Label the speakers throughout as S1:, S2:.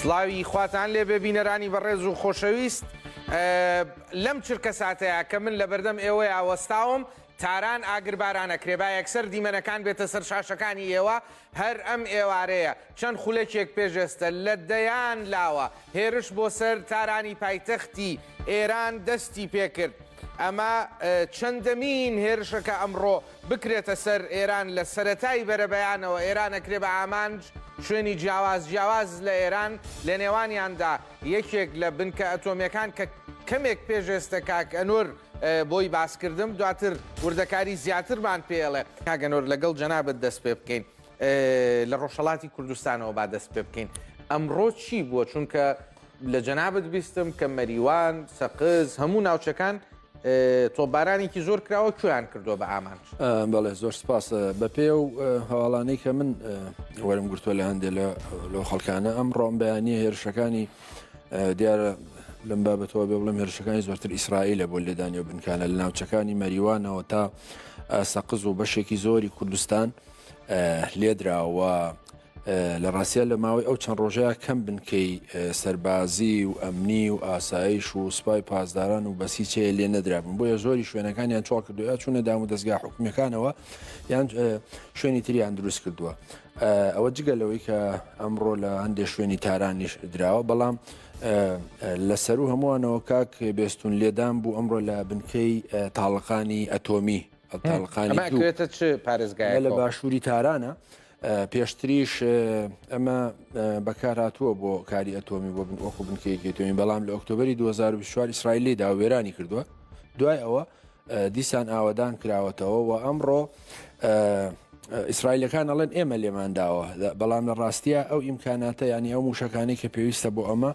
S1: سڵاوی خواتان لێ ببینەرانی بەڕێز و خۆشەویست لەم چرکە ساتەیە کە من لە بەردەم ئێوەی ئاوەستاوم تاران ئاگربارانە کرێبا یەکسەر دیمەنەکان بێتە سەر شاشەکانی ئێوە هەر ئەم ئێوارەیە چەند خولەکێک پێشێستە لە دەیان لاوە هێرش بۆ سەر تارانی پایتەختی ئێران دەستی پێکرد. ئەمە چەندەمین هێرشەکە ئەمڕۆ بکرێتە سەر ئێران لە سەرەتای بەرەبەیانەوە ئێران ئەکرێ بە ئامانج شوێنی جیاواز لە ئێران لە نێوانیاندا یەکێک لە بنکە ئەتۆمیەکان کە کەمێک پێشێستە کاک ئەنوەر بۆی باسکردم دواتر وردەکاری زیاترمان پێڵێ کاک ئەنوەر لەگەڵ جەنابەت دەست پێ بکەین لە ڕۆژهەڵاتی کوردستانەوە با دەست پێ بکەین. ئەمڕۆ چی بووە چونکە لە جەنابەت بیستم کە مەریوان سەقز هەموو ناوچەکان تۆبارانێکی زۆر کراوە کوێیان کردووە بە ئامانج.
S2: بەڵێ زۆر سپاس بە پێ و هەواڵانەی کە من وەرم گرتووە لە هەندێک لە خەڵکانە ئەم ڕۆم بەیانیە هێرشەکانی دیارە لەم بابەتەوە بێ بڵم هێرشەکانی زۆرتر ئیسرائیلە بۆ لێدانی و بنکانە لە ناوچەکانی مەریوانەوە تا سەقز و بەشێکی زۆری کوردستان لێدراوە. لە ڕاستیە لە ماوەی ئەو چەند ڕۆژەیە کەم بنکەی سەربازی و ئەمنی و ئاسایش و سوپای پاسداران و بەسیچەیە لێ نەدرابن بۆیە زۆری شوێنەکانیان چۆڵ کردووە چوونە دام و دەستگا حکومیەکانەوە یان شوێنی تریان دروست کردووە. ئەوە جگەلەوەی کە ئەمڕۆ لە هەندێک شوێنی تارانیش دراوە بەڵام لەسەر و هەمووانەوە کاک بێستون لێدان بوو ئەمڕۆ لە بنکەی تاڵەقانی ئەتۆمی
S1: تاڵەقانیێتە چ پارێزگای
S2: لە باشووری تارانە. پێشتریش ئەمە بەکار هاتووە بۆ کاری ئەتۆمی بۆ وەکو بنکەیەکی ئەتۆمی بەڵام لە ئۆکتۆبەری 2024 ئیسرائیلی داوێرانی کردووە دوای ئەوە دیسان ئاوادان کراوەتەوە و ئەمڕۆ ئیسرائیلەکان ئەڵێن ئێمە لێمانداوە بەڵام لە ڕاستیە ئەو ئیمکاناتە ینی ئەو موشەکانی کە پێویستە بۆ ئەمە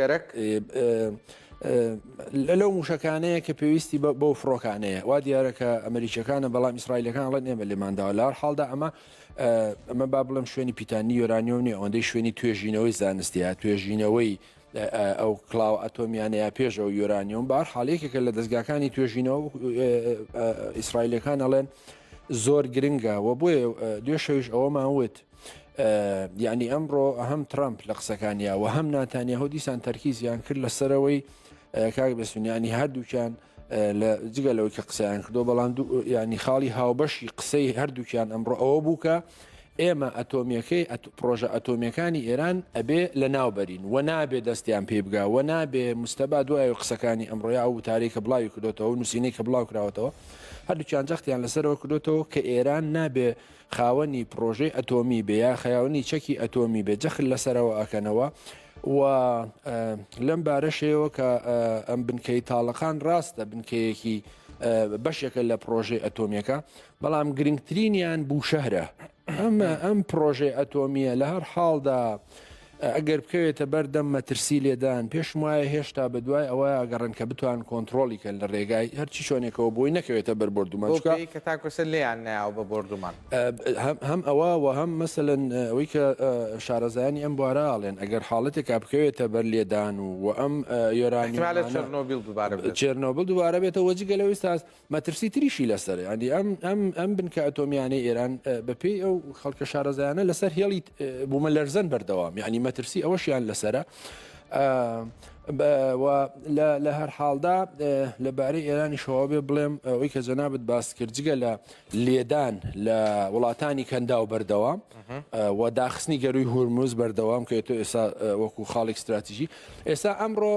S1: گەرەک
S2: لەو موشەکانەیە کە پێویستی بۆ فڕۆکانەیە وا دیارەکە ئەمریکەکانە بەڵام ئیسرائیلەکان ئەڵێن ئێمە لێمانداوە لە هەر حاڵدا ئەمە با بڵم شوێنی پیتانی یۆرانیۆم نیە ئەوەندەی شوێنی توێژینەوەی زانستیە توێژینەوەی ئەو کلااو ئەتۆمیانەیە پێشەوە یۆرانیۆم بار حاڵەیەکێکە لە دەستگاکانی توێژینەوە ئیسرائیلەکان ئەڵێن زۆر گرنگە و بۆیە دوێ شەویش ئەوەمانوت یعنی ئەمڕۆ هەم ترامپ لە قسەکانیە و هەم ناتانیاهۆ دیسان تەرکیزیان کرد لەسەرەوەی کاک بەسونیانی هەردووکیان لە جگەلەوەی کە قسەیان کردو بەڵام ینی خاڵی هاوبەشی قسەی هەردووکیان ئەمڕۆ ئەوە بووکە ئێمە ئەتۆمیەکەی پرۆژە ئەتۆمیەکانی ئێران ئەبێ لە ناوبەرین و نابێ دەستیان پێ بگا و نابێ مستەبا دوای قسەکانی ئەمڕۆیا ئەو تاریکە بڵاوی کردوتەوە نووسینەی کە بڵاو کراوەتەوە هەردووچیان جەختیان لەسەرەوە کردوتەوە کە ئێران نابێ خاوەنی پرۆژەی ئەتۆمی بێ یا خەیاوەنی چەکی ئەتۆمی بێ جەخل لەسەرەوە ئەکەنەوە و لەم بارەشەوە کە ئەم بنکەی تاڵەکان ڕاستە بنکەیەکی بەشێکە لە پرۆژەی ئەتۆمیەکە بەڵام گرنگترینیان بوو شەهرە ئەم پرۆژەی ئەتۆمیە لە هەر حاڵدا ئەگەر بکەوێتە بەردەم مەترسی لێدان پێشم وایە هێشتا بەدوای ئەوە ئەگەڕن کە بتوان کۆنتترۆلی کە لە ڕێگای هەرچی شوێنێکەوە بۆی نەکەوێتە بەربردومان
S1: کە تاکوسە لیان ناو بە بردومان
S2: هەم ئەوە و هەم مەسەلەن ئەوەی کە شارەزایانی ئەم بوارەڵێن ئەگەر حاڵەتێکا بکەوێتە بەر لێدان و ئەم یۆرانی چێرنۆبیل دووبارە بێتە وەجگەلەوەی ساز مەترسی تریشی لەسەر ینی ئەم بنکە ئەتۆمیانەی ئێران بەپێی ئەو خەڵکە شارەزایانە لەسەر هێڵی بوومە لەرزەن بەردەوام یعنی مەترسی ئەوەشیان لەسرە لە هەر حاڵدا لەبارەی ئێرانی شەوا بێ بڵێم ئەوەی کە جەنابەت باس کرد جگە لە لێدان لە وڵاتانی کەندا و بەردەوام و داخستنی گەروی هورموز بەردەوام کە تۆ ئێستا وەکو خاڵێک استراتیژی ئێستا ئەمڕۆ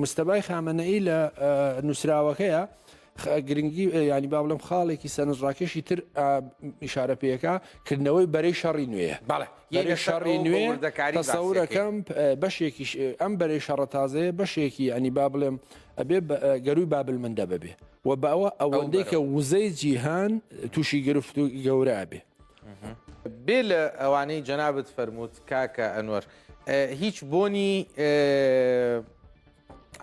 S2: مستەبای خامنەئی لە نووسراوەکەیە گرنگی ینی با بڵم خاڵێکی سەرنجڕاکێشی تر ئیشارە پێەکە کردنەوەی بەرەی شەڕی نوێیە شەڕی نوێ تەسەورەکەم بەشێکی ئەم بەرەی شەڕە تازەیە بەشێکی ئەنی با بڵێم ئەبێ گەروی بابل مندە ببێ و بەوە ئەوەندەی کە وزەی جیهان تووشی گرفت و گەورە ئەبێ
S1: بێ لە ئەوانەی جەنابەت فەرمووت کاکە ئەنوەر هیچ بۆنی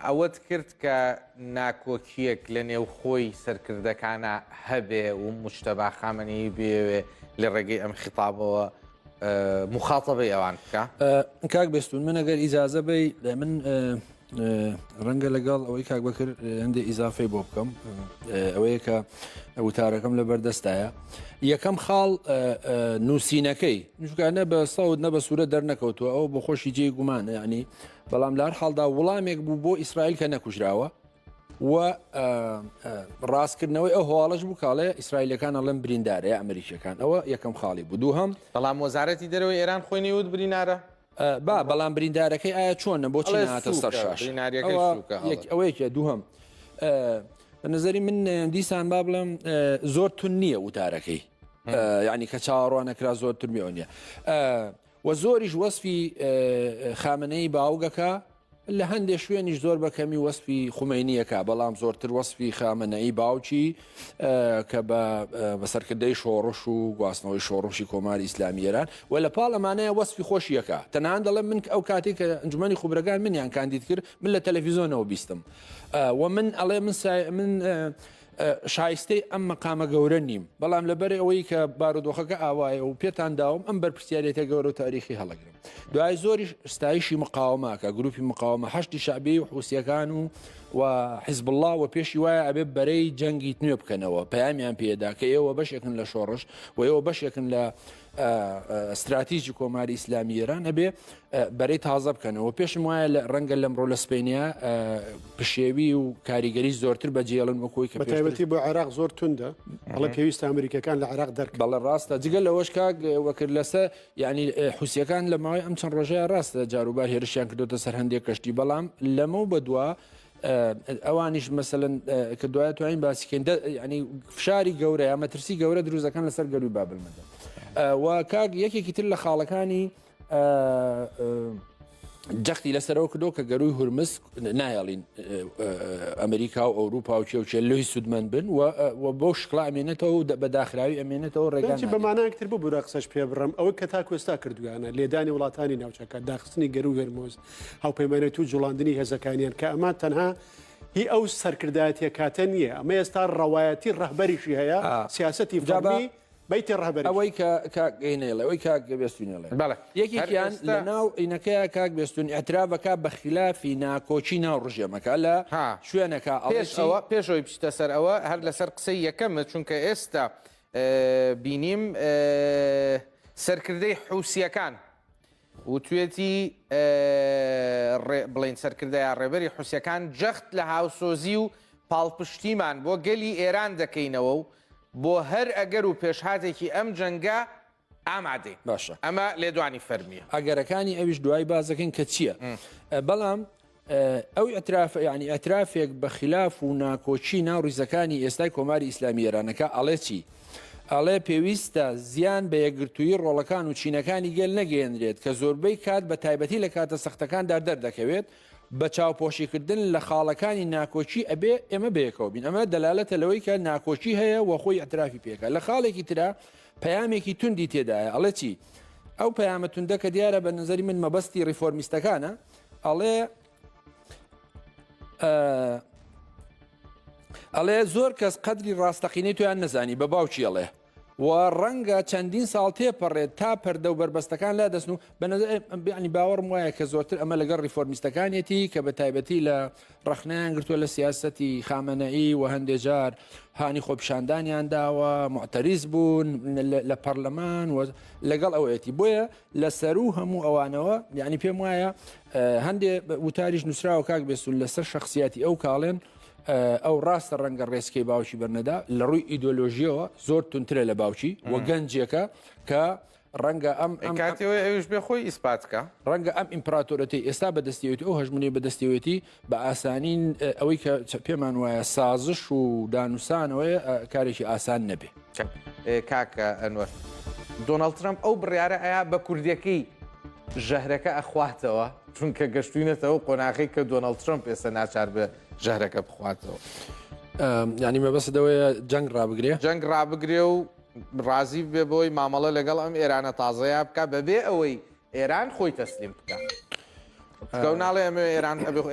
S1: ئەوەت کرد کە ناکۆکیەک لە نێو خۆی سەرکردەکانە هەبێ و مشتەبا خامنەیی بێوێ لە ڕێگەی ئەم خیتابەوە مخاڵەبەی ئەوان بکە
S2: کاک بێستون من ئەگەر ئیجازە بی من ڕەنگە لەگەڵ ئەوەی کاک بەکرد هەندێک ئیزافەی بۆ بکەم ئەوەیە کە وتارەکەم لە بەردەستایە یەکەم خاڵ نووسینەکەی نوشکانە بە سەود نە بە سوورە دەرنەکەوتووە ئەو بە خۆشی جێ گومانە ینی بەڵام لە هەر حاڵدا وڵامێک بوو بۆ ئیسرائیل کە نەکوژراوە و ڕاستکردنەوەی ئەو هەواڵش بوو کاڵێ ئیسرائیلەکان ئەڵێن بریندارەیە ئەمریکیەکان ئەوە یەکەم خاڵی بوو دووهەم
S1: بەڵام وەزارەتی دەرەوەی ئێران خۆی نێوت برینارە
S2: بەڵام بریندارەکەی ئایا چۆنە بۆچی نهاتە سەر شاش ئەوەیەکە دووهەم بە نظری من دیسان با بڵم زۆر تون نییە وتارەکەی یعنی کە چاوەڕوانەکرا زۆر ترمیەوە نییە و زۆریش وەسفی خامنەی باوگەکە لە هەندێک شوێنیش زۆر بەکەمی وەسفی خومینیەکە بەڵام زۆرتر وەسفی خامنەی باوکی کە بە سەرکردەی شۆڕش و گواستنەوەی شۆڕشی کۆماری ئیسلامی ئێران و لە پاڵەمانەیە وەسفی خۆشیەکە تەنان دەڵێن من ئەو کاتێک کە ئەنجومەنی خوبرەکان منیان کاندید کرد من لە تەلەڤیزۆنەوە بیستم و من ئەڵێ من شایستەی ئەم مەقامە گەورە نیم بەڵام لەبەر ئەوەی کە بارودۆخەکە ئاوایە و پێتان داوم ئەم بەرپرسیارێتە گەورە و تاریخی هەڵەگرم دوای زۆری ستایشی مقاومەکە گروپی مقاومە هەشتی شعبی و حوسیەکان و حیزب الله و پێشی وایە ئەبێ بەرەی جەنگی نوێ بکەنەوە پەیامیان پێدا کە ئێوە بەشێکن لە شۆڕش و ئێوە بەشێکن لە استراتیژی کۆماری ئیسلامی ئێران ئەبێ بەرەی تازە بکەنەوە پێشم وایە لە ڕەنگە لەمڕۆ لە سپینیا پشێوی و کاریگەری زۆرتر بەجێڵن وەکۆی کە
S3: بەتایبەتی بۆ عێراق زۆر توندە بەڵێ پێویستە ئەمریکەکان لە عێراق دەرکەن
S2: بەڵێ ڕاستە جگەل لەوەش کاک وەکرد لەسەر یعنی حوسیەکان لە ماوەی ئەم چەند ڕۆژەیە ڕاستە جاروبار هێرشیان کردوتە سەر هەندێک کەشتی بەڵام لەمە بەدووە ئەوانیش مەسەلەن کە دوایە توانین باسیکەین ینی فشاری گەورە یا مەترسی گەورە دروزەکان لەسەر گەروی بابلمەدە و کاک یەکێکی تر لە خاڵەکانی جەختی لەسەرەوە کردو کە گەروی هورمز نایڵین ئەمریکا و ئەوروپا و چێوچێ لۆی سوودمەند بن و بۆ شکڵ ئەمێنێتەوە بە داخراوی ئەمێنێتەوە ڕێگان
S3: بەمانەیەکتر بوو بۆ قسەش پێ بڕم ئەوە کە تا کوێستا کردویانە لێدانی وڵاتانی ناوچەکە داخستنی گەروی هەرمۆز هاوپەیمانێت و جوڵاندنی هێزەکانیان کە ئەمان تەنها هی ئەو سەرکردایەتە کاتە نییە ئەمە ئێستا ڕەوایەتی ڕەهبەریشی هەیە سیاسەتی فەرمی بەیتی ڕەهبەری
S2: ئەوەی کاگەینێڵێ ئەوەی کاک بێستونێڵێ یەکێکیان لە ناو ئینەکەیە کاک بێستون ئەترابەکە بە خلافی ناکۆچی ناو ڕژێمەکە لە شوێنەکە
S1: پێشەوەی پشتە سەر ئەوە هەر لەسەر قسەی یەکەمە چونکە ئێستا بینیم سەرکردەی حوسیەکان و توێتی بڵین سەرکردەیە ڕێبەری حوسیەکان جەخت لە هاوسۆزی و پاڵپشتیمان بۆ گەلی ئێران دەکەینەوە و بۆ هەر ئەگەر و پێشهاتێکی ئەم جەنگە ئامادەی
S2: باشە
S1: ئەمە لێدوانی فەرمیە
S2: ئەگەرەکانی ئەویش دوای بازەکەن کە چییە بەڵام ئەو ینی ئەترافێک بە خلاف و ناکۆچی ناو ڕیزەکانی ئێستای کۆماری ئیسلامی ئێرانەکە ئەڵێ چی ئەڵێ پێویستە زیان بە یەکگرتووی ڕۆڵەکان و چینەکانی گەل نەگەێنرێت کە زۆربەی کات بە تایبەتی لە کاتە سەختەکاندا دەردەکەوێت بە چاوپۆشیکردن لە خاڵەکانی ناکۆچی ئەبێ ئێمە بەیەکەوە بین ئەمە دەلالەتە لەوەی کە ناکۆچی هەیە و خۆی ئەترافی پێکە لە خاڵێکی ترا پەیامێکی توندی تێدایە ئەڵێ چی ئەو پەیامە توندە کە دیارە بە نظری من مەبەستی ریفۆرمیستەکانە ئەڵێ زۆر کەس قەدری ڕاستەقینەی تویان نەزانی بە باوکی ئەڵێ و ڕەنگە چەندین ساڵ تێپەڕێت تا پەردە و بربەستەکان لا دەستن و بەنی باوەڕم وایە کە زۆرتر ئەمە لەگەڵ ریفۆرمیستەکانێتی کە بە تایبەتی لە ڕەخنیان گرتووە لە سیاسەتی خامەنەئی و هەندێک جار هانی خۆپیشاندانیان داوە معتەریز بوون لە پەرلەمان و لەگەڵ ئەوەتی بۆیە لە سەر و هەموو ئەوانەوە یعنی پێم وایە هەندێک وتاریش نووسراوە کاک بێسون لەسەر شخصیەتی ئەو کاڵێن ئەو ڕاستە ڕەنگە ڕێسکەی باوکی بەرنەدا لە ڕووی ئیدۆلۆژیەوە زۆر تونترە لە باوکی وە گەنجێکە کە ڕەنگە ئەم
S1: کاتەوەی ئەوش بێ خۆی ئیسپاتکە
S2: ڕەنگە ئەم ئیمپراتۆرەتی ئێستا بەدەستیەوەتی ئەو هەژمونی بەدەستیەوەتی بە ئاسانین ئەوەی کە پێمان وایە سازش و دانووسانەوەی کارێکی ئاسان نەبێ
S1: کاکە ئەنوەر دۆناڵد ترامپ ئەو بڕیارە ئایا بە کوردیەکەی ژەهرەکە ئەخواتەوە چونکە گەشتوینەتەوە قۆناغی کە دۆناڵد ترامپ ئێستا ناچار بە ژەهرەکە بخواتەوە
S2: ینی مەبەستەوەیە جەنگ ڕابگرێ
S1: جەنگ ڕابگرێ و ڕازی بێ بۆی مامەڵە لەگەڵ ئەم ئێرانە تازەیە بکە بەبێ ئەوەی ئێران خۆی تەسلیم بکە کە ناڵێ ئەمە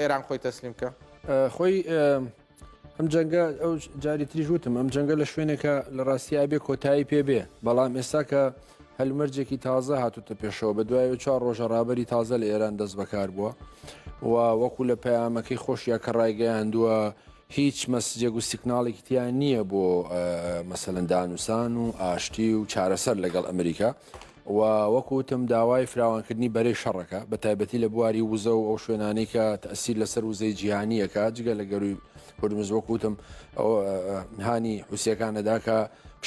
S1: ئێران خۆی تەسلیم بکە
S2: خۆی ئەم جەنگە ئەو جاری تریژ وتم ئەم جەنگە لە شوێنێکە لە ڕاستیای بێ کۆتایی پێ بێ بەڵام ئێستا کە هەلومەرجێکی تازە هاتوتە پێشەوە بە دوای 4 ڕۆژە ڕابەری تازە لە ئێران دەست بەکار بووە و وەکو لە پەیامەکەی خۆشیە کە ڕایگەیاندووە هیچ مەسجێک و سیگناڵێکی تیان نییە بۆ مەسەلەن دانووسان و ئاشتی و چارەسەر لەگەڵ ئەمریکا و وەکوتم داوای فراوانکردنی بەرەی شەڕەکە بە تایبەتی لە بواری وزە و ئەو شوێنانەی کە تەسیر لەسەر وزەی جیهانیەکە جگە لە گەروی هورمز وەکوتم هانی حوسیەکانەدا کە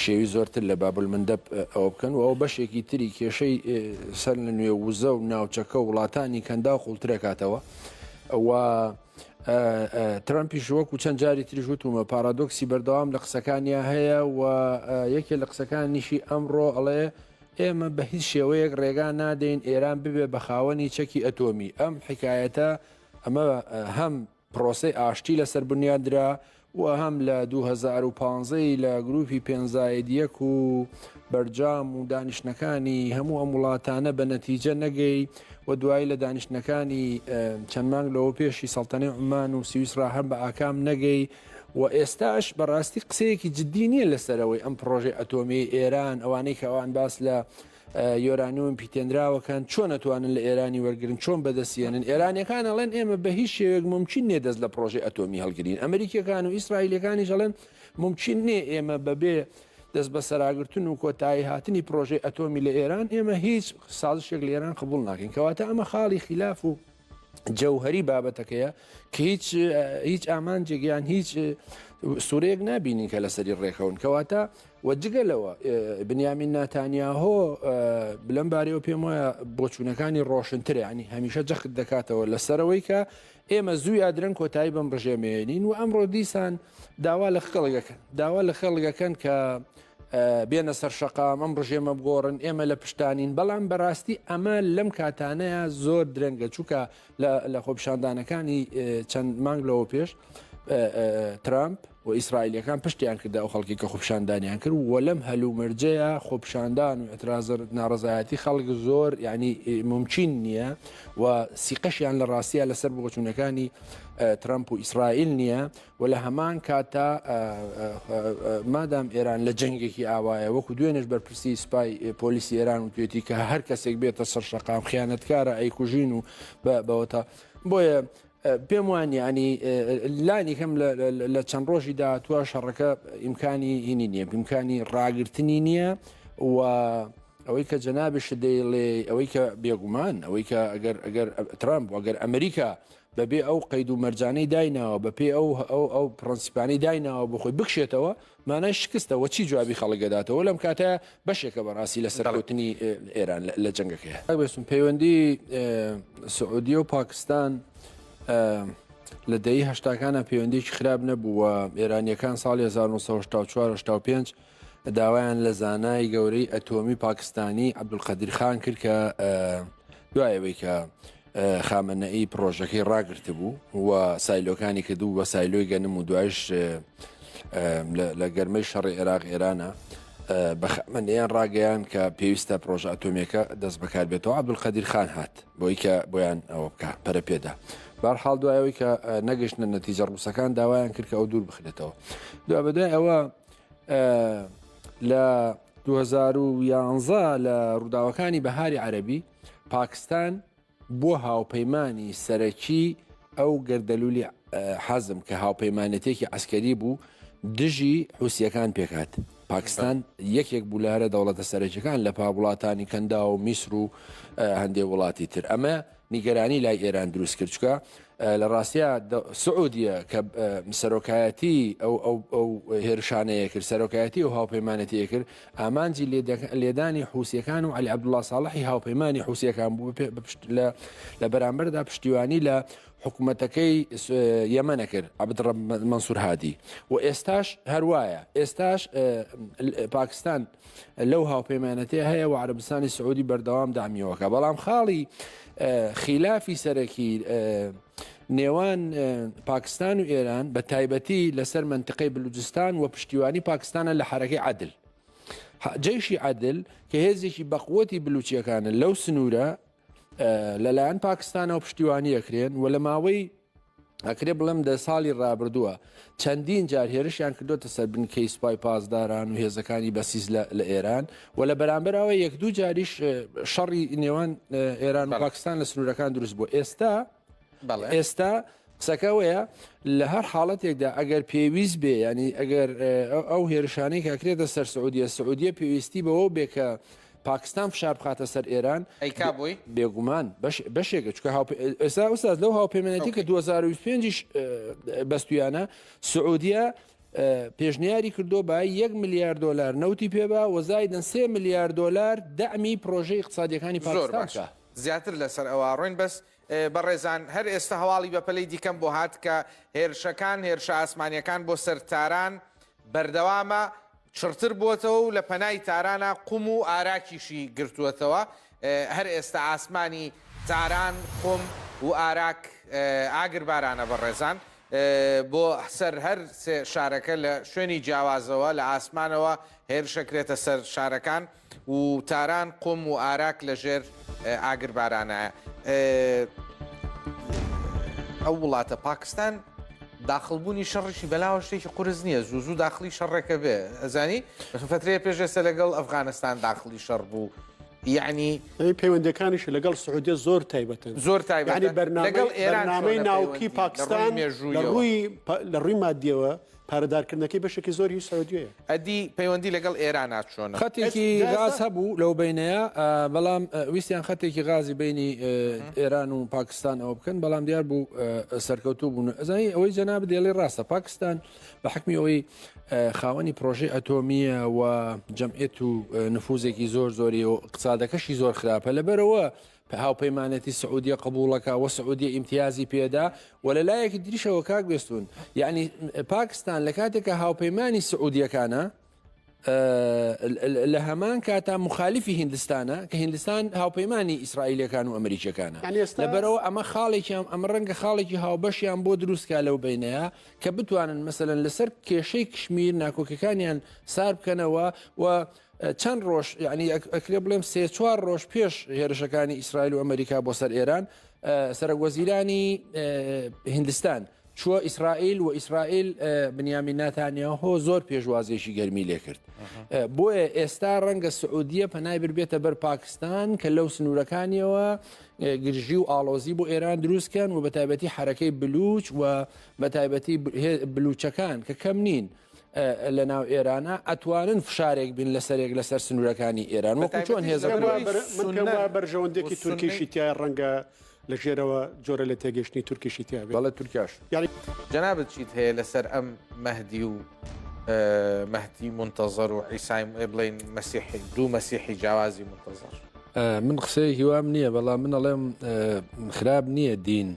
S2: شێوی زۆرتر لە بابلمەندەب ئەوە بکەن و ئەو بەشێکی تری کێشەی سەر لە نوێ وزە و ناوچەکە و وڵاتانی کەندا و قوڵترێکاتەوە و ترامپیش وەکو چەند جاری تریژوتومە پارادۆکسی بەردەوام لە قسەکانیا هەیە و یەکێ لە قسەکانیشی ئەمڕۆ ئەڵێ ئێمە بە هیچ شێوەیەک ڕێگا نادەین ئێران ببێ بە خاوەنی چەکی ئەتۆمی ئەم حکایەتە ئەمە هەم پرۆسی ئاشتی لەسەر بنیادرا و هەم لە 2015 لە گروپی پێنجایەک و بەرجام و دانیشتەکانی هەموو ئەم وڵاتانە بە نەتیجە نەگەی و دوایی لە دانیشتەکانی چەند مانگ لەوە پێشی سەڵتەنەی عومان و سویسرا هەم بە ئاکام نەگەی و ئێستاش بەڕاستی قسەیەکی جددی نییە لەسەرەوەی ئەم پرۆژێ ئەتۆمی ئێران ئەوانەی کە ئەوان باس لە یۆرانیۆم پیتێنراوەکان چۆن نەتوانن لە ئێرانی وەرگن چۆن بەدەستێنن ئێرانیەکان ئەڵێن ئێمە بە هیچ شێوێک ممکن نێ دەست لە پرۆژێ ئەتۆمی هەڵگرین ئەمریکیەکان و ئیسرائیلەکانی ژەڵێن ممکن نێ ئێمە بەبێ دەست بە سەراگرتن و کۆتایی هاتنی پرۆژێ ئەتۆمی لە ئێران ئێمە هیچ سازشێک لە ئێران قبول ناکەین کەواتە ئەمە خاڵی خلاف و جەوهری بابەتەکەیە کە هیچ ئامانجێکیان هیچ سوورەیەک نبینین کە لەسەری ڕێکەون کەواتە وەجگەلەوە بنیامین ناتانیاهۆ بلەم بارەوە پێم وایە بۆچوونەکانی ڕۆشنترە ینی هەمیشە جەخت دەکاتەوە لەسەرەوەی کە ئێمە زووی ئادرن کۆتایی بەم ڕژێمێنین و ئەمڕۆ دیسان داوا لە خەڵگەکەن داوا لە خەڵگەکەن کە بێنە سەر شەقام ئەم ڕژێمە بگۆڕن ئێمە لە پشتانین بەڵام بەڕاستی ئەمە لەم کاتانەیە زۆر درەنگە چووکە لە خۆپشاندانەکانی چەند مانگ لەوە پێش ترامپ و ئیسرائیلەکان پشتیان کردە ئەو خەڵکی کە خۆپشاندانیان کرد و لەم هەلومەرجەیە خۆپشاندان و ئەترازە ناڕزایەتی خەڵک زۆر یعنی ممکن نییە و سیقەشیان لە ڕاستیە لەسەر بۆچوونەکانی ترامپ و ئیسرائیل نییە و لە هەمان کاتە مادام ئێران لە جەنگێکی ئاوایە وەکو دوێنش بەرپرسی سوپای پۆلیسی ئێران و توێتی کە هەر کەسێک بێتە سەر شەقام خیانەتکارە ئەیکوژین و بەوەتە بۆیە پێم وانی ینی لانی کەم لە چەند ڕۆژی داهاتووە شەڕەکە ئیمکانی هینی نییە ئیمکانی ڕاگررتنی نییە و ئەوەی کە جەنابش دەیڵێ ئەوەی کە بێگومان ئەوەی کە ئەگەر ترامپ ئەگەر ئەمریکا بەبێ ئەو قەید و مەرجانەی دایناوە بەپێ ئەو پرەنسیپانەی دایناوە بخۆی بکشێتەوە مانای شکستەوە چی جوابی خەڵکەداتەوە لەم کاتە بەشێکە بەڕاستی لە سەرکەوتنی ئێران لە جەنگەکەیە بێسم پەیوەندی سعودیە و پاکستان لە دەی هەشتاکانە پەیوەندێکی خراپ نەبووە ئێرانیەکان ساڵی 1945 داوایان لە زانای گەورەی ئەتۆمی پاکستانی عەبدولقەدیر خان کرد کە دوایەوەی کە خامنەئی پرۆژەکەی ڕاگررت بوو و سایلۆکانی کردو وە سایلۆی گەنم و دوایش لە گەرمەی شەڕی عێراق ئێرانە بە خامنەیان ڕاگەیان کە پێویستە پرۆژە ئەتۆمیەکە دەست بەکار بێتەوە عەبدولقەدیر خان هات بۆی کە بۆیان ئەوە بکە پەرە پێدا بەرحاڵ دوایەوەی کە نەگەشتە نەتیجە ڕووسەکان داوایان کرد کە ئەو دوور بخرێتەوە دوای بەدای ئەوە لە 2011 لە ڕووداوەکانی بەهاری عەرەبی پاکستان بۆ هاوپەیمانی سەرەکی ئەو گەردەلولی حەزم کە هاوپەیمانەتێکی عەسکەری بوو دژی حوسیەکان پێکات پاکستان یەکێک بوو لە هەرە دەوڵەتە سەرەکیەکان لە پاوڵاتانی کەندا و میسر و هەندێک وڵاتی تر ئەمە نیگەرانی لای ئێران دروست کرد چکە لە ڕاستیە سعودیە کە سەرۆکایەتی ئەو هێرشانەیە کرد سەرۆکایەتی و هاوپەیمانەتیە کرد ئامانجی لێدانی حوسیەکان و عەلی عەبدوڵڵا ساڵحی هاوپەیمانی حوسیەکان بوو لە بەرامبەردا پشتیوانی لە حکوومەتەکەی یەمەنە کرد عەبدڕەب مەنسوور هادی و ئێستاش هەروایە ئێستاش پاکستان لەو هاوپەیمانەتەیە هەیە و عەرەبستانی سعودی بەردەوام دامیەوەکە بەڵام خاڵی خلافی سەرەکی نێوان پاکستان و ئێران بە تایبەتی لەسەر منتقەی بلوچستان و پشتیوانی پاکستانە لە حرەکەی عەدل جەیشی عەدل کە هێزێکی بەقوەتی بلوچیەکانە لەو سنوورە لەلایەن پاکستانە و پشتیوانی ئەکرێن و لە ماوەی ئەکرێ بڵم دە ساڵی ڕابردووە چەندین جار هێرشیان کردوتە سەر بنکەی سوپای پاسداران و هێزەکانی بەسیز لە ئێران و لە بەرامبەرەوە یەک دوو جاریش شەڕی نێوان ئێران و پاکستان لە سنوورەکان دروست بوو. ئێستا قسەکەوەیە لە هەر حاڵەتێکدا ئەگەر پێویست بێ ینی ئەگەر ئەو هێرشانەی کاکرێتە سەر سعودیە پێویستی بەوە بێ کە پاکستان فشار بخاتە سەر ئێران
S1: ئەیکا بووی
S2: بێگومان بەشێکە چکە ئێستا ئوستاز لەو هاوپەیمانەتی کە 2025 بەستویانە سعودیە پێشنیاری کردو با 1 میلیارد دلار نەوتی پێبا وەزایدن 3 میلیارد دلار دەعمی پرۆژەی اقتصادیەکانی پاکستان
S1: زیاتر لەسەر ئەوە ڕۆین بەس بەڕێزان هەر ئێستا هەواڵی بەپەلەی دیکەم بۆ هات کە هێرشەکان هێرشە ئاسمانیەکان بۆ سەر تاران بەردەوامە چرتر بووەتەوە و لە پەنای تارانە قوم و ئاراکیشی گرتووەتەوە هەر ئێستا ئاسمانی تاران قوم و ئاراک ئاگربارانە بەڕێزان بۆ سەر هەر شارەکە لە شوێنی جیاوازەوە لە ئاسمانەوە هێرشەکرێتە سەر شارەکان و تاران قوم و ئاراک لەژێر ئاگربارانە. ئەو وڵاتە پاکستان داخلبوونی شەڕشی بەلاوە شتێکی قورس نییە زوو داخلی شەڕێکە بێ ئەزانی فترەیە پێشێستا لەگەڵ ئەفغانستان داخلی شەڕ بوو یعنی
S3: پەیوەندەکانیش لەگەڵ سعودیە زۆر تایبەتن
S1: زۆر تایبەت
S3: لەگەڵ ئێرانەی ناوکی پاکستان لە ڕووی مادیەوە پارەدارکردنەکەی بەشێکی زۆری سعودیەیە
S1: ئەدی پەیوەندی لەگەڵ ئێران ناچۆنە
S2: خەتێکی غاز هەبوو لەو بینەیە بەڵام ویستیان خەتێکی غازی بینی ئێران و پاکستان ئەوە بکەن بەڵام دیار بوو سەرکەوتوو بوون ئەزانی ئەوەی جەناب دێڵی ڕاستە پاکستان بە حکمی ئەوەی خاوەنی پرۆژەی ئەتۆمیە و جەمعێت و نفوزێکی زۆری و اقتصادەکەشی زۆر خراپە لەبەرەوە هاوپەیمانەتی سعودیە قبولەکە و سعودیە ئیمتیازی پێدا و لە لایەکی دریشەوە کاک بێستون یعنی پاکستان لە کاتێکە هاوپەیمانی سعودیەکانە لە هەمان کاتا مخالیفی هندستانە کە هندستان هاوپەیمانی ئیسرائیلەکان و ئەمریکەکانە لەبەرەوە ئەمە خاڵێکیان ئەمە ڕەنگە خاڵێکی هاوبەشیان بۆ دروستکە لەو بینەیە کە بتوانن مەسەرەن لەسەر کێشەی کشمیر ناکۆکەکانیان سار بکەنەوە و چەند ڕۆژ ینی ئەکرێ بڵێم 3-4 ڕۆژ پێش هێرشەکانی ئیسرائیل و ئەمریکا بۆ سەر ئێران سەرۆکوەزیرانی هندستان چووە ئیسرائیل و ئیسرائیل بنیامین ناتانیاهۆ زۆر پێشوازێکی گەرمی لێ کرد بۆیە ئێستا ڕەنگە سعودیە پەنای بێتە بەر پاکستان کە لەو سنوورەکانیەوە گرژی و ئاڵۆزی بۆ ئێران دروستکەن و بە تایبەتی حرەکەی بلوچ و بە تایبەتی بلوچەکان کە کەم نین لە ناو ئێرانە ئەتوانن فشارێک بین لەسەرێک لەسەر سنوورەکانی ئێران وەکو چۆن
S3: هێزەکە بەرژەوەندێکی تورکیشی تیا ڕەنگە لە ژێرەوە جۆرە لە تێگەشتنی تورکیشی تیا
S2: بەڵێ تورکاش
S1: جەنابەت چیت هەیە لەسەر ئەم مەهدی و مەهدی منتەزەر و عیسای بڵێن مەسیحی دوو مەسیحی جیاوازی منتەزەر
S2: من قسەی هیوام نییە بەڵام من ئەڵێم خراپ نییە دین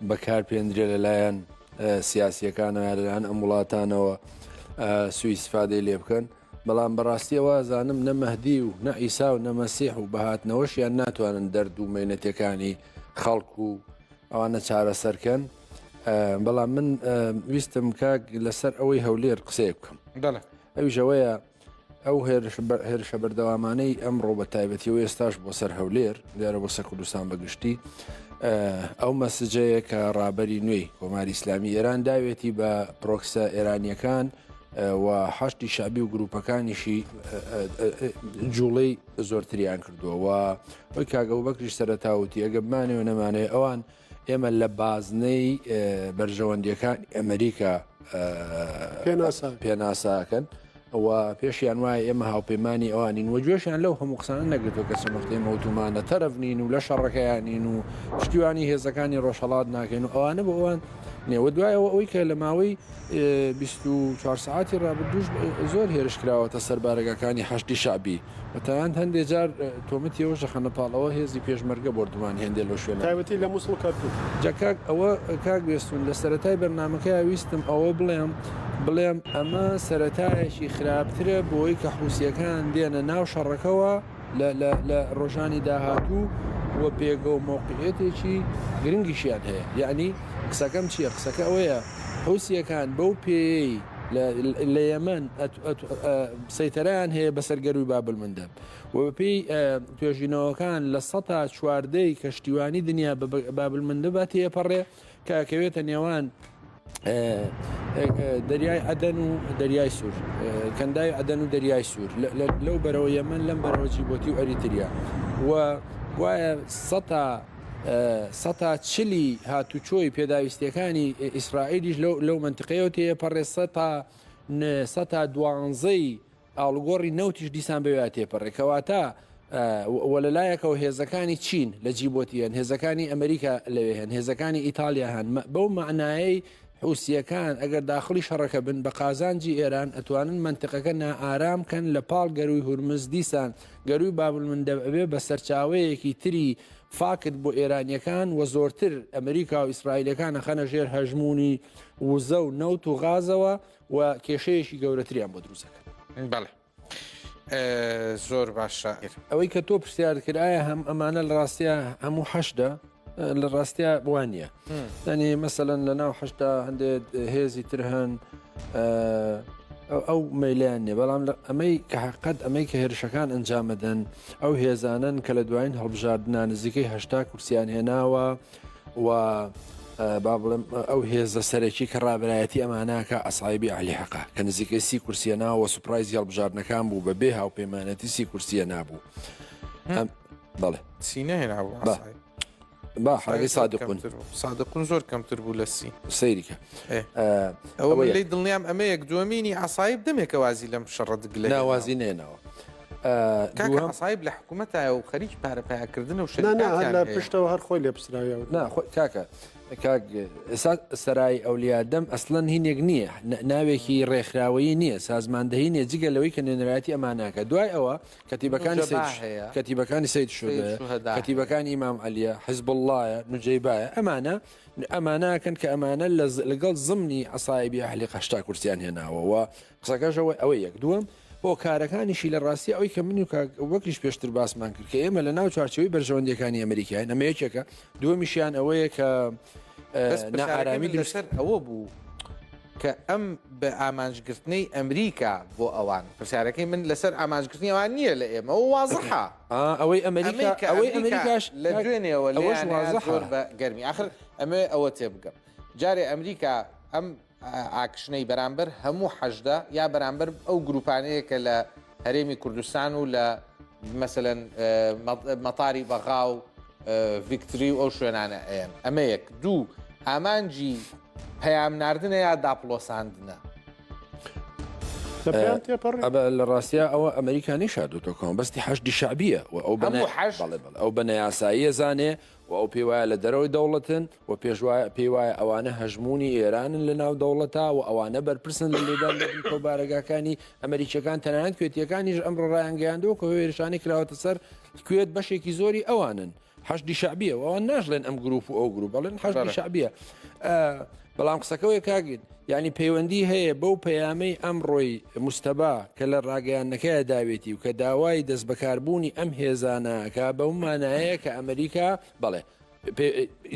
S2: بەکارپێندرێ لەلایەن سیاسیەکانە لەلایەن ئەم وڵاتانەوە سوئی استفادەی لێ بکەن بەڵام بەڕاستیەوە زانم نە مەهدی و نە ئیسا و نە مەسیح و بەهاتنەوەشیان ناتوانن دەرد و مێنەتەکانی خەڵک و ئەوانە چارەسەرکەن بەڵام من ویستم کاک لەسەر ئەوەی هەولێر قسەیە بکەم ئەویژەوەیە ئەو هێرشە بەردەوامانەی ئەمڕۆ بە تایبەتیەوە ئێستاش بۆ سەر هەولێر دیارە بۆ سەر کوردستان بەگشتی ئەو مەسجەیە کە ڕابەری نوێی کۆماری ئیسلامی ئێران داوێتی بە پرۆکسە ئێرانیەکان و حەشتی شعبی و گروپەکانیشی جوڵەی زۆرتریان کردووە و ئەوی کاگە و بەکریش سەرەتاوتی ئەگە بمانێ و نەمانێ ئەوان ئێمە لە بازنەی بەرژەوەندیەکان ئەمریکا پێناساکەن و پێشیان وایە ئێمە هاوپەیمانی ئەوانین و گوێشیان لەو هەموو قسانە نەگرێتەوە کە سەمەختەی مەوتومانە تەرەفنین و لە شەڕەکەیانین و پشتیوانی هێزەکانی ڕۆژهەڵات ناکەین و ئەوانە بۆ ئەوان نێوە دوایەوە ئەوەی کە لە ماوەی 24 ساعتی ڕابردوش زۆر هێرشکراوەتە سەربارەگەکانی حەشتی شعبی وتەیان هەندێک جار تۆمەتیەوە شەخەنە پاڵەوە هێزی پێشمەرگە بردومان هێندێ لە شوێنە
S3: تایبەتی لە مووسڵ کردو
S2: جاکاک ئەوە کاک بێستون لە سەرەتای بەرنامەکەی ویستم ئەوە بڵێم ئەمە سەرەتایەکی خراپترە بۆی کە حوسیەکان دێنە ناو شەڕەکەەوە لە ڕۆژانی داهاتوو وە پێگە و مووقعێتێکی گرنگیشیان هەیە یعنی قسەکەم چییە قسەکە ئەوەیە حوسیەکان بەو پێی لە یەمەن سەیتەران هەیە بەسەرگەروی بابلمەندە و بەپێی توێژینەوەکان لە ١00 چواردەی کەشتیوانی دنیا بابلمەندە با تێپەڕێ کاکەوێتە نێوان دەریای عەدەن و دەریای سوور کەندای عەدەن و دەریای سوور لەو بەرەوە یەمەن لەم بەرەوە جیبۆتی و ئەریتریا و وایە سەتا چلی هاتوچۆی پێداویستیەکانی ئیسرائیلیش لەو منتقەیەوە تێپەڕێ سەتا دوانزەی ئاڵگۆڕی نەوتیش دیسان بەوێ تێپەڕێ کەواتە وەلەلایەکەوە هێزەکانی چین لە جیبۆتیان هێزەکانی ئەمریکا لەوێ هەن هێزەکانی ئیتالیا هەن بەو معنایەی حوسیەکان ئەگەر داخلی شەڕەکە بن بە قازانجی ئێران ئەتوانن منتقەکە نائارامکەن لە پاڵ گەروی هورمز دیسان گەروی بابلمەندە ئەبێ بە سەرچاوەیەکی تری فاکت بۆ ئێرانیەکان و زۆرتر ئەمریکا و ئیسرائیلەکان ئەخەنە ژێر هەژمونی وزە و نەوت و غازەوە و کێشەیەکی گەورەتریان بۆ دروستەکەن.
S1: بەڵێ زۆر باشە
S2: ئەوەی کە تۆ پرسیار کردایە هەم ئەمانە لە ڕاستیە هەموو حەشدە لە ڕاستیە وانە دەنی مەسەەن لە ناو حەشتا هەندێک هێزی تر هەن ئەو مەلیان نیە بەڵام ئەمەی کە حقت ئەمەی کە هێرشەکان ئەنجامەدەن ئەو هێزانن کە لە دوایین هەڵبژاردنان نزیکەی هەشتا کورسیان هێناوە و با بڵێم ئەو هێزە سەرەکی کە ڕابایەتی ئەماناکە ئەسایبی علیحقا کە نزیکەی سی کورسیە ناوە سوپرایزی هەڵبژاردنەکان بوو بەبێ هاوپەیمانەتی سی کورسیە نابوو بەڵێ
S1: سینە هێنابوو
S2: با حاگەی
S1: سادقون زۆر کەمتر بوو لە سی
S2: سەیریکە
S1: ئەوە لی دڵنیام ئەمە یەک دووەمینی ئاسایب دەمێکە وازی لەم شەڕە دگلە
S2: ناوازی نێنەوە
S1: ئاسایب لە حکوومەتە و خەریک پارەپایکردن و
S3: لە پشتەوە هەر خۆی لێ پسراوی
S2: کاکە سەرای ئەولیادەم ئەسڵەن هینێک نییە ناوێکی ڕێکخراوەیی نییە سازماندەهی نیە جگە لەوەی کە نێنەراتی ئەماناکە دوای ئەوە کەتیبەکانی سید شوێ کەتیبەکانی ئیمام عەلیە حزب اللهە نوجەیبایە ئەمانەکەن کە ئەمانە لەگەڵ زمنی عەسایبی ئەهلی قەشتا کورسیان هێناوە و قسەکەشەوە ئەوەی یەک دووەم بۆ کارەکانیشی لە ڕاستی ئەوەی کە من و وەکیش پێشتر باسمان کرد کە ئێمە لە ناو چارچەوەی بەرژەوەندەکانی ئەمریکایان ئەمە یەکێکە دووەمیشیان ئەوەیە کە
S1: نائارامی لەسەر ئەوە بوو کە ئەم بە ئامانجگرتنەی ئەمریکا بۆ ئەوان پرسیارەکەی من لەسەر ئامانجگرتنی ئەوان نییە لە ئێمە و وازەحا
S2: ئەوەی ئەمریکاش
S1: لە دوێنێەوە زۆر بە گەرمی آخر ئەمێ ئەوە تێبگەم جارێ ئەمریکا ئەم ئاکشنەی بەرامبەر هەموو حەشدا یا بەرامبەر ئەو گروپانەیە کە لە هەرێمی کوردستان و لە مەسەلەن مەتاری بەغا و ڤیکتری و ئەو شوێنانە ئەمە یەک دوو ئامانجی پەیام ناردنە یا داپلۆساندنە
S2: لە ڕاستە ئەوە ئەمریکانی شادوتۆکەم بەستی حەشدی شعبیە و ئەو بەنە یاساییە زانێ و ئەو پێی وایە لە دەرەوەی دەوڵەتن و پێی وایە ئەوانە هەژمونی ئێرانن لە ناو دەوڵەتا و ئەوانە بەرپرسن لە لێدان کۆبارەگاکانی ئەمریکەکان تەنانەت کوێتیەکانیش ئەمڕۆ ڕایانگەیاندەوە کە هێرشانی کراوەتە سەر کوێت بەشێکی زۆری ئەوانن حەشدی شعبیە و ئەوان ناژڵێن ئەم گروپ و ئەو گروپ بەڵێن حەشدی شعبیە بەڵام قسەکەوەی کاگین یعنی پەیوەندی هەیە بەو پەیامەی ئەمڕۆی مستەبا کە لە ڕاگەیانەکەی داوێتی و کە داوای دەست بەکاربوونی ئەم هێزانەکە بەو مانایەیە کە ئەمریکا بەڵێ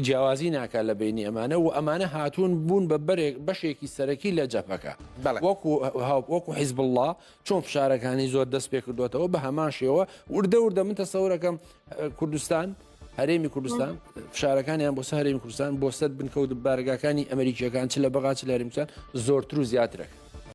S2: جیاوازی ناکات لە بینی ئەمانە و ئەمانە هاتوون بوون بە بەشێکی سەرەکی لە جەپەکە وەکو حیزب الله چۆن فشارەکانی زۆر دەست پێ کردوێتەوە بە هەمان شێوە وردە من تەسەورەکەم کوردستان هەرێمی کوردستان فشارەکانیان بۆ هەرێمی کوردستان بۆ سەر بنکەوت بارگاکانی ئەمریکیەکان چ لە بەغا چ لە هەرێمیستان زۆرتر و زیاترەکە